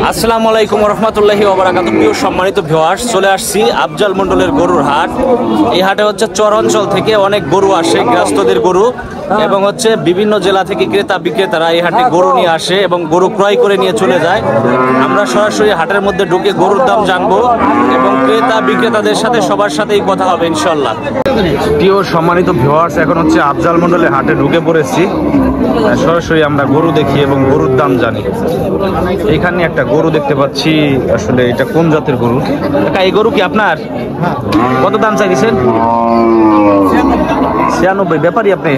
আসসালামু আলাইকুম ওয়া রাহমাতুল্লাহি ওয়া বারাকাতুহু। প্রিয় সম্মানিত ভিউয়ার্স, চলে আসছি আফজাল মন্ডলের গরুর হাট। এই হাটে হচ্ছে চর অঞ্চল থেকে অনেক গরু আসে, গৃহস্থদের গরু, এবং হচ্ছে বিভিন্ন জেলা থেকে ক্রেতা বিক্রেতারা এই হাটে গরু নিয়ে আসে এবং গরু ক্রয় করে নিয়ে চলে যায়। আমরা সরাসরি হাটের মধ্যে ঢুকে গরুর দাম জানবো এবং ক্রেতা বিক্রেতাদের সাথে সবার সাথেই কথা হবে ইনশাআল্লাহ। প্রিয় সম্মানিত ভিউয়ার্স, এখন হচ্ছে আফজাল মন্ডলের হাটে ঢুকে পড়েছি। সরাসরি আমরা গরু দেখি এবং গরুর দাম জানি। এখানে একটা গরু দেখতে পাচ্ছি, আসলে এটা কোন জাতের গরু? এই গরু কি আপনার? কত দাম চাইছেন? 96। ব্যাপারই আপনি?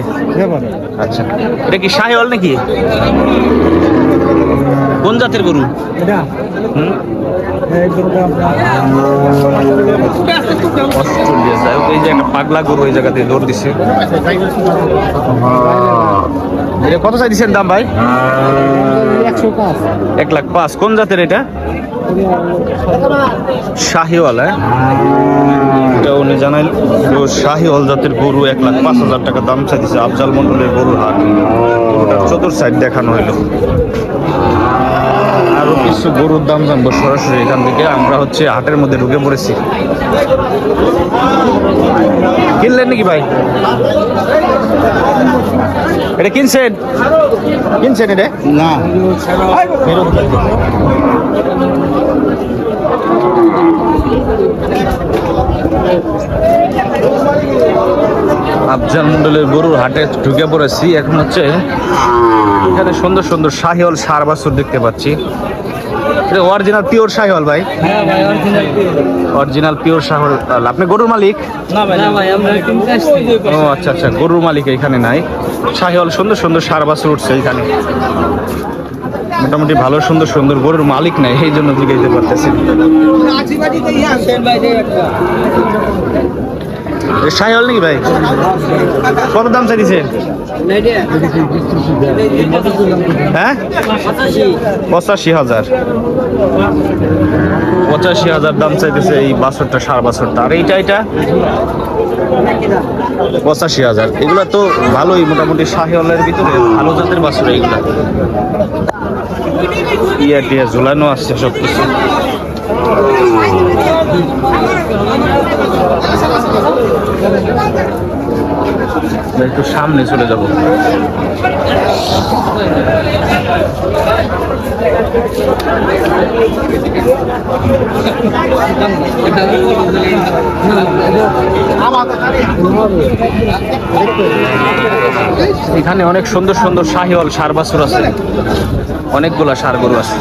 আচ্ছা, এটা কি শাহিওয়াল নাকি? কোন জাতের গরু? অস্ট্রেলিয়া। এই যে একটা পাগলা গরু এই জায়গাতে দৌড় দিচ্ছে। এটা কত চাইছেন দাম ভাই? 1,05,000। কোন জাতের এটা? শাহিওয়াল। এটা উনি জানাইল শাহিওয়াল জাতের গরু 1,05,000 টাকা দাম চাইছে আফজাল মন্ডলের গরুর হাট। গরুটার চতুর সাইড দেখানো হইলো। আরো কিছু গরুর দাম জানবো সরাসরি এখান থেকে। আমরা হচ্ছে হাটের মধ্যে ঢুকে পড়েছি। কিনলেন নাকি ভাই? এটা কিনছেন? এটা না, আফজাল মন্ডলের গরুর হাটে ঢুকে পড়েছি। এখন হচ্ছে এখানে সুন্দর সুন্দর শাহিওয়াল ষাঁড় বাছুর দেখতে পাচ্ছি। এটা অরিজিনাল পিওর শাহিওয়াল ভাই? হ্যাঁ ভাই, অরিজিনাল পিওর শাহিওয়াল। আপনি গরুর মালিক? না ভাই, আমরা কিনতে আসছি। ও আচ্ছা আচ্ছা, গরুর মালিক এখানে নাই। শাহিওয়াল সুন্দর সুন্দর ষাঁড় বাছুর উঠছে এখানে। মোটামুটি ভালো সুন্দর সুন্দর, গরুর মালিক নাই, এই জন্য জিজ্ঞাসা করতেছি। শাহিওয়াল নাকি ভাই? কত দাম চাইছেন? হ্যাঁ, 85,000। 85,000 দাম চাইতেছে এই বাছুরটা, ষাঁড় বাছুরটা। আর এইটা 85,000। এগুলা তো ভালোই, মোটামুটি শাহিওয়ালের ভিতরে ভালো জাতের বাছুর এইগুলা। টিয়া ঝুলানো আসছে সব কিছু। একটু সামনে চলে যাব। এখানে অনেক সুন্দর সুন্দর শাহিওয়াল ষাঁড় বাছুর আছে, অনেকগুলা ষাঁড় গরু আছে।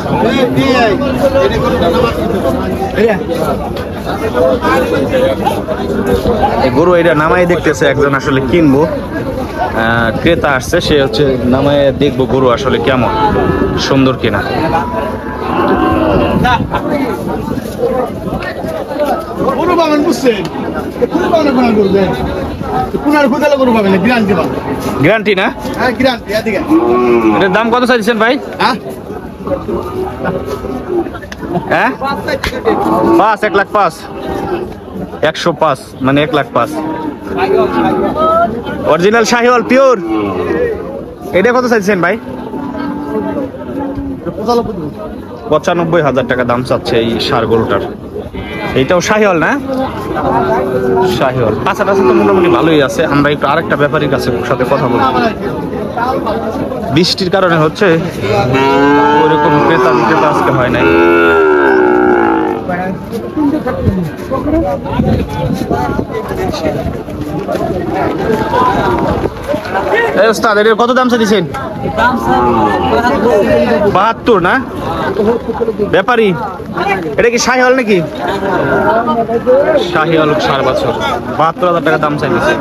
এই গরু এটা নামাই দেখতেছে একজন, আসলে কিনবো। ক্রেতা আসছে, সে হচ্ছে নামায় দেখবো গরু আসলে কেমন, সুন্দর কিনা। গ্যারান্টি না? এটার দাম কত চাইছেন ভাই? হ্যাঁ, 1,05,000। 105 মানে 1,05,000। Original Sahiwal pure. এটা কত চাইছেন ভাই? 95,000 টাকা দাম চাচ্ছে এই ষাঁড় গরুটার। এইটাও শাহিওয়াল না? শাহিওয়াল। পাঁচাটা তো মোটামুটি ভালোই আছে। আমরা একটু আরেকটা ব্যাপারীর কাছে সাথে কথা বলবো। বৃষ্টির কারণে হচ্ছে ওইরকম ক্রেতা বিক্রেতা আজকে হয় নাই। এই ওস্তাদ, এর কত দাম চাইছেন? 72 না? ব্যাপারী? এটা কি শাহিওয়াল নাকি? শাহিওয়াল ষাঁড় বাছুর। 72,000 টাকা দাম চাইছে।